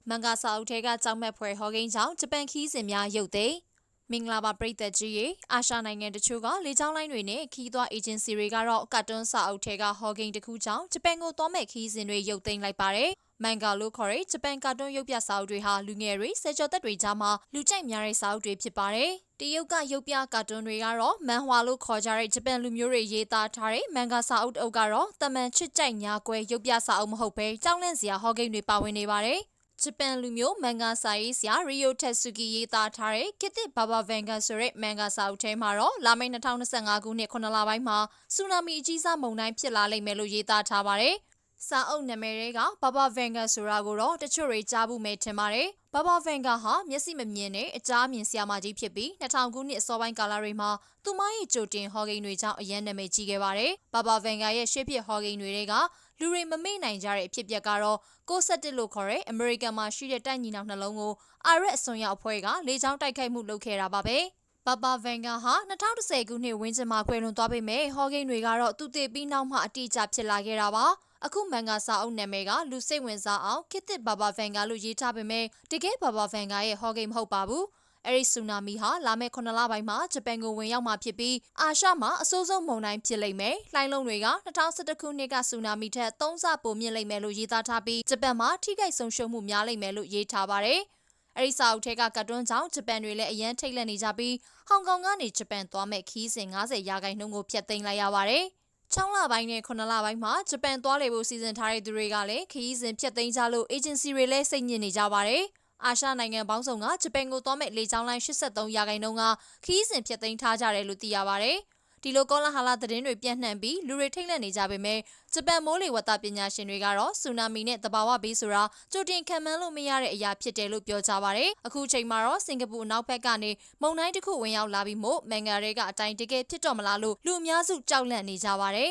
မန်ဂါစာအုပ်ထဲကကြောက်မက်ဖွယ်ဟောကိန်းကြောင့်ဂျပန်ခီးစဉ်များရုပ်သိမ်းမင်္ဂလာပါပရိသတ်ကြီးရေအာရှနိုင်ငံတချို့ကလေကြောင်းလိုင်းတွေနဲ့ခီးသွွားအေဂျင်စီတွေကတော့ကာတွန်းစာအုပ်ထဲကဟောကိန်းတစ်ခုကြောင့်ဂျပန်ကိုသွားမဲ့ခီးစဉ်တွေရုပ်သိမ်းလိုက်ပါတယ်မန်ဂါလို့ခေါ်တဲ့ဂျပန်ကာတွန်းရုပ်ပြစာအုပ်တွေဟာလူငယ်တွေဆယ်ကျော်သက်တွေကြားမှာလူကြိုက်များတဲ့စာအုပ်တွေဖြစ်ပါတယ်။တရုတ်ကရုပ်ပြကာတွန်းတွေကတော့မန်ဟွာလို့ခေါ်ကြတဲ့ဂျပန်လူမျိုးတွေရေးသားထားတဲ့မန်ဂါစာအုပ်အုပ်ကတော့တမန်ချစ်ကြိုက်ညာကွဲရုပ်ပြစာအုပ်မဟုတ်ဘဲကြောက်လန့်စရာဟောကိန်းတွေပါဝင်နေပါတယ်။ဂျပန်လူမျိုးမန်ဂါစာရေးဆရာရီယိုတက်ဆူကီရေးသားထားတဲ့ကစ်တစ်ဘာဘာဗန်ဂါဆိုတဲ့မန်ဂါစာအုပ်ထဲမှာတော့လာမယ့်2025ခုနှစ်9လပိုင်းမှာဆူနာမီအကြီးစားမုန်တိုင်းဖြစ်လာလိမ့်မယ်လို့ရေးသားထားပါတယ်။စာအုပ်နာမည်တွေကဘာဘာဗန်ဂါဆိုတာကိုတော့တချို့တွေကြားဘူးမယ်ထင်ပါတယ်။ဘာဘာဗန်ဂါဟာမျက်စိမမြင်တဲ့အကြားမြင်ဆရာမကြီးဖြစ်ပြီး2000ခုနှစ်အစောပိုင်းကာလတွေမှာသူမရဲ့ကြိုတင်ဟောကိန်းတွေကြောင့်အရန်နာမည်ကြီးခဲ့ပါတယ်။ဘာဘာဗန်ဂါရဲ့ရှေ့ဖြစ်ဟောကိန်းတွေကလူတွေမမေ့နိုင်ကြတဲ့အဖြစ်အပျက်ကတော့61လို့ခေါ်တဲ့အမေရိကန်မှာရှိတဲ့တိုက်ညီနောင်နှလုံးကိုအာရက်အစွန်ရောက်အဖွဲ့ကလေကြောင်းတိုက်ခိုက်မှုလုပ်ခဲ့တာပါပဲ။ဘာဘာဗန်ဂါဟာ2010ခုနှစ်ဝန်းကျင်မှာကွယ်လွန်သွားပေမဲ့ဟောကိန်းတွေကတော့သူတည်ပြီးနောက်မှအတိအကျဖြစ်လာခဲ့တာပါ။အခုမန်ဂါစာအုပ်နာမည်ကလူစိတ်ဝင်စားအောင်ခစ်တစ်ဘာဘာဗန်ဂါလို့ရေးထားပေမဲ့တကယ်ဘာဘာဗန်ဂါရဲ့ဟောကိန်းမဟုတ်ပါဘူး။အဲဒီဆူနာမီဟာလာမယ့်9လပိုင်းမှာဂျပန်ကိုဝင်ရောက်မှာဖြစ်ပြီးအာရှမှာအဆိုးဆုံးမုန်တိုင်းဖြစ်လိမ့်မယ်။လှိုင်းလုံးတွေက2011ခုနှစ်ကဆူနာမီထက်3ဆပိုမြင့်လိမ့်မယ်လို့ရေးသားထားပြီးဂျပန်မှာထိခိုက်ဆုံးရှုံးမှုများလိမ့်မယ်လို့ရေးထားပါတယ်။အဲဒီစာအုပ်ထဲကကတ်တွန်းကြောင့်ဂျပန်တွေလည်းအရန်ထိတ်လန့်နေကြပြီးဟောင်ကောင်ကနေဂျပန်သွားမဲ့ခီးစဉ်90%ကိုဖျက်သိမ်းလိုက်ရပါတယ်။6လပိုင်းနဲ့9လပိုင်းမှာဂျပန်သွားလေဖို့စီစဉ်ထားတဲ့သူတွေကလည်းခရီးစဉ်ဖျက်သိမ်းကြလို့အေဂျင်စီတွေလည်းစိတ်ညစ်နေကြပါတယ်။အာရှနိုင်ငံပေါင်းစုံကဂျပန်ကိုသွားမဲ့လေကြောင်းလိုင်း83%ကခရီးစဉ်ဖျက်သိမ်းထားကြတယ်လို့သိရပါတယ်။ဒီလိုကောလာဟလသတင်းတွေပြန့်နှံ့ပြီးလူတွေထိတ်လန့်နေကြပေမဲ့ဂျပန်မိုးလေဝသပညာရှင်တွေကတော့ဆူနာမီနဲ့သဘာဝဘေးဆိုတာကြိုတင်ခံမှန်းလို့မရတဲ့အရာဖြစ်တယ်လို့ပြောကြပါတယ်။အခုချိန်မှာတော့စင်ကာပူအနောက်ဘက်ကနေမုန်တိုင်းတစ်ခုဝင်ရောက်လာပြီးမို့မန်ဂါတွေကအတိုင်းတကယ်ဖြစ်တော့မလားလို့လူအများစုကြောက်လန့်နေကြပါတယ်